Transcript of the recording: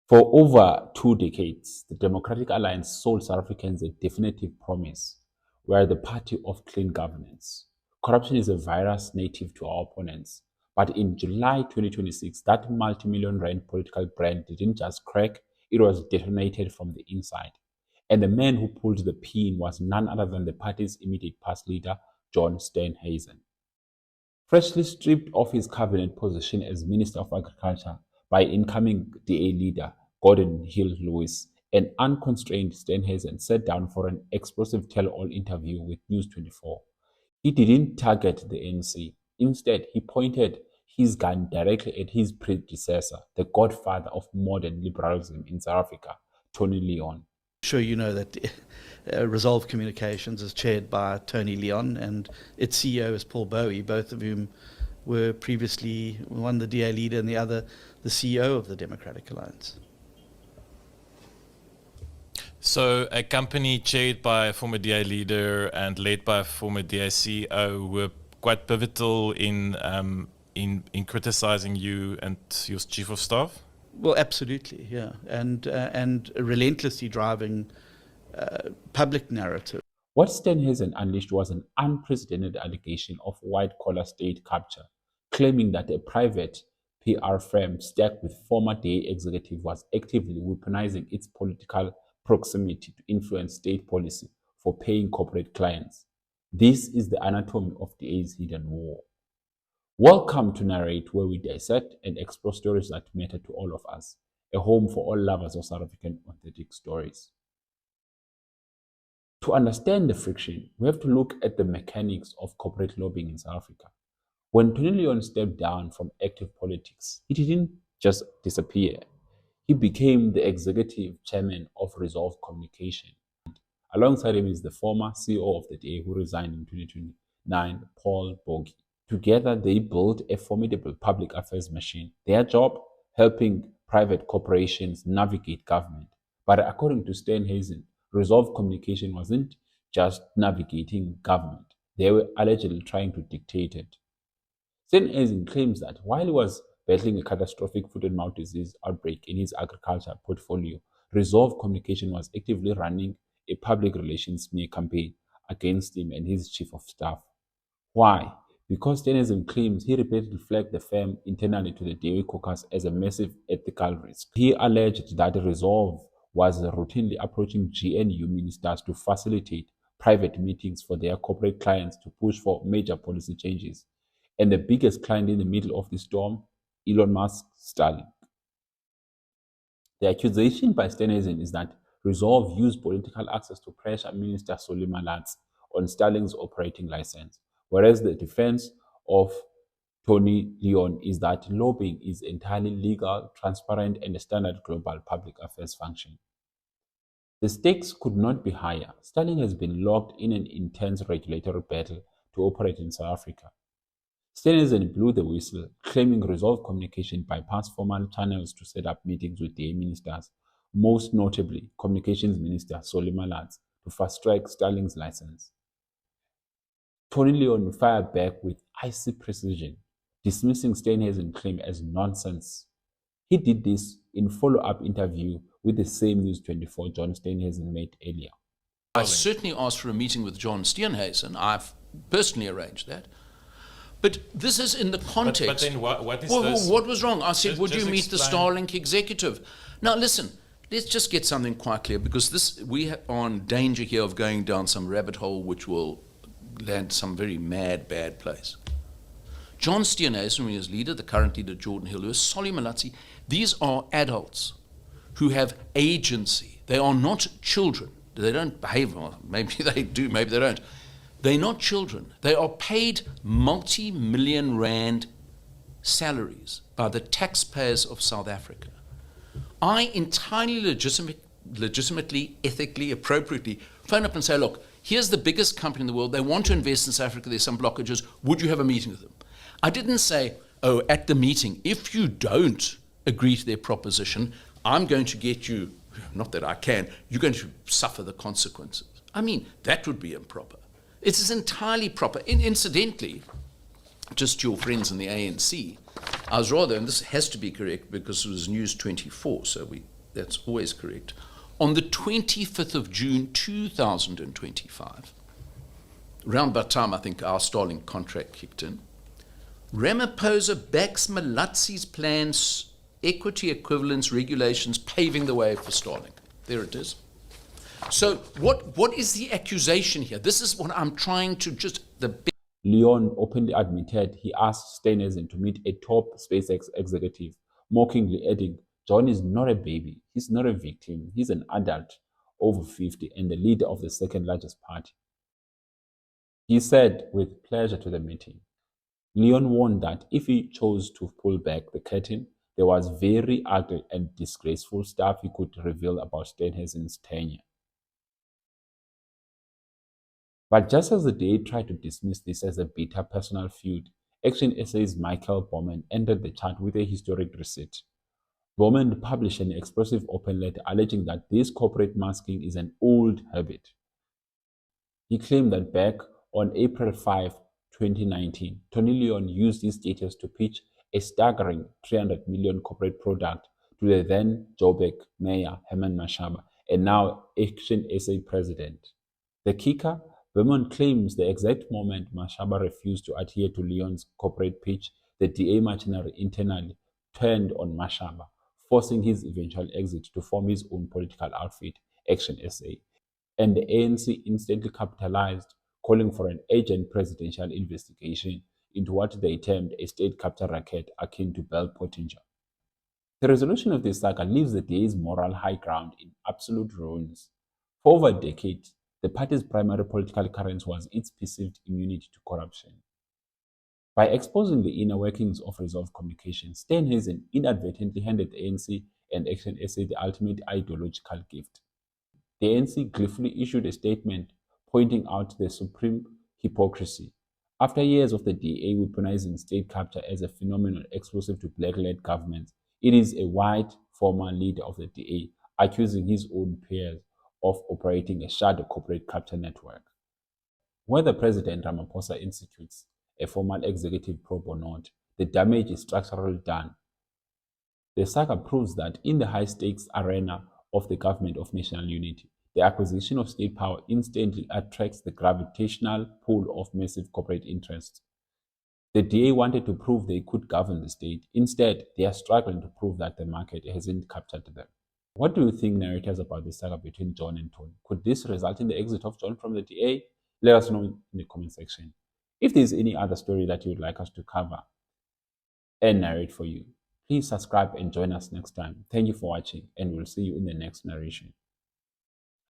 For over 2 decades, the Democratic Alliance sold South Africans a definitive promise. We are the party of clean governance. Corruption is a virus native to our opponents. But in July 2026, that multi-million rand political brand didn't just crack, it was detonated from the inside. And the man who pulled the pin was none other than the party's immediate past leader, John Steenhuizen. Freshly stripped of his cabinet position as Minister of Agriculture by incoming DA leader Gordon Hill-Lewis, an unconstrained Steenhuisen sat down for an explosive tell-all interview with News 24. He didn't target the ANC. Instead, he pointed his gun directly at his predecessor, the godfather of modern liberalism in South Africa, Tony Leon. Sure, you know that Resolve Communications is chaired by Tony Leon and its CEO is Paul Bowie, both of whom were previously, one the DA leader and the other the CEO of the Democratic Alliance. So a company chaired by a former DA leader and led by a former DA CEO were quite pivotal in criticizing you and your chief of staff? Well, absolutely, yeah, and relentlessly driving public narrative. What Steenhuisen unleashed was an unprecedented allegation of white-collar state capture, claiming that a private PR firm stacked with former DA executive was actively weaponizing its political proximity to influence state policy for paying corporate clients. This is the anatomy of DA's hidden war. Welcome to Narrate, where we dissect and explore stories that matter to all of us, a home for all lovers of South African authentic stories. To understand the friction, we have to look at the mechanics of corporate lobbying in South Africa. When Tony Leon stepped down from active politics, he didn't just disappear. He became the executive chairman of Resolve Communication. Alongside him is the former CEO of the DA who resigned in 2029, Paul Bogie. Together, they built a formidable public affairs machine. Their job, helping private corporations navigate government. But according to Steenhuisen, Resolve Communication wasn't just navigating government. They were allegedly trying to dictate it. Steenhuisen claims that while he was battling a catastrophic foot-and-mouth disease outbreak in his agriculture portfolio, Resolve Communication was actively running a public relations smear campaign against him and his chief of staff. Why? Because Steenhuisen claims he repeatedly flagged the firm internally to the DA caucus as a massive ethical risk. He alleged that Resolve was routinely approaching GNU ministers to facilitate private meetings for their corporate clients to push for major policy changes. And the biggest client in the middle of the storm, Elon Musk's Starlink. The accusation by Steenhuisen is that Resolve used political access to pressure Minister Solly Malatsi on Starlink's operating license, whereas the defense of Tony Leon is that lobbying is entirely legal, transparent, and a standard global public affairs function. The stakes could not be higher. Starlink has been locked in an intense regulatory battle to operate in South Africa. Steenhuisen blew the whistle, claiming Resolve Communication bypassed formal channels to set up meetings with DA ministers, most notably Communications Minister Solly Malatsi, to fast-track Starlink's license. Tony Leon fired back with icy precision, dismissing Steenhuisen's claim as nonsense. He did this in follow-up interview with the same News 24 John Steenhuisen made earlier. I certainly asked for a meeting with John Steenhuisen. I've personally arranged that. But this is in the context. But then what is this? What was wrong? I said, would you meet the Starlink executive? Now listen, let's just get something quite clear, because we are in danger here of going down some rabbit hole which will land some very mad, bad place. John Steenhuisen, who is leader, the current leader Jordan Hill-Lewis, Solly Malatsi, these are adults who have agency. They are not children. They don't behave well. Maybe they do, maybe they don't. They're not children. They are paid multi-million rand salaries by the taxpayers of South Africa. I entirely legitimately, ethically, appropriately phone up and say, look, here's the biggest company in the world. They want to invest in South Africa. There's some blockages. Would you have a meeting with them? I didn't say, oh, at the meeting, if you don't agree to their proposition, I'm going to get you, not that I can, you're going to suffer the consequences. I mean, that would be improper. It is entirely proper. Incidentally, just your friends in the ANC, I was rather, and this has to be correct because it was News 24, so we That's always correct. On the 25th of June 2025, around that time I think our Starlink contract kicked in, Ramaphosa backs Malatsi's plans, equity equivalence regulations paving the way for Starlink. There it is. So what is the accusation here? This is what I'm trying to just... Leon openly admitted he asked Steenhuizen to meet a top SpaceX executive, mockingly adding, "John is not a baby. He's not a victim. He's an adult over 50 and the leader of the second largest party." He said with pleasure to the meeting. Leon warned that if he chose to pull back the curtain, there was very ugly and disgraceful stuff he could reveal about Steenhuizen's tenure. But just as the DA tried to dismiss this as a bitter personal feud, Action SA's Michael Bowman entered the chat with a historic receipt. Bowman published an expressive open letter alleging that this corporate masking is an old habit. He claimed that back on April 5, 2019, Tony Leon used his status to pitch a staggering 300 million corporate product to the then Joburg mayor Herman Mashaba and now Action SA president. The kicker, Bowman claims the exact moment Mashaba refused to adhere to Leon's corporate pitch, the DA machinery internally turned on Mashaba, forcing his eventual exit to form his own political outfit, Action SA. And the ANC instantly capitalized, calling for an urgent presidential investigation into what they termed a state capture racket akin to Bell Pottinger. The resolution of this saga leaves the DA's moral high ground in absolute ruins. For over a decade, the party's primary political currency was its perceived immunity to corruption. By exposing the inner workings of Resolve Communication, Steenhuizen inadvertently handed the ANC and Action SA the ultimate ideological gift. The ANC gleefully issued a statement pointing out the supreme hypocrisy. After years of the DA weaponizing state capture as a phenomenon exclusive to black-led governments, it is a white former leader of the DA accusing his own peers of operating a shadow corporate capture network. Whether President Ramaphosa institutes a formal executive probe or not, the damage is structurally done. The saga proves that in the high-stakes arena of the government of national unity, the acquisition of state power instantly attracts the gravitational pull of massive corporate interests. The DA wanted to prove they could govern the state. Instead, they are struggling to prove that the market hasn't captured them. What do you think, narrators, about the saga between John and Tony? Could this result in the exit of John from the DA? Let us know in the comment section. If there's any other story that you would like us to cover and narrate for you, please subscribe and join us next time. Thank you for watching, and we'll see you in the next narration.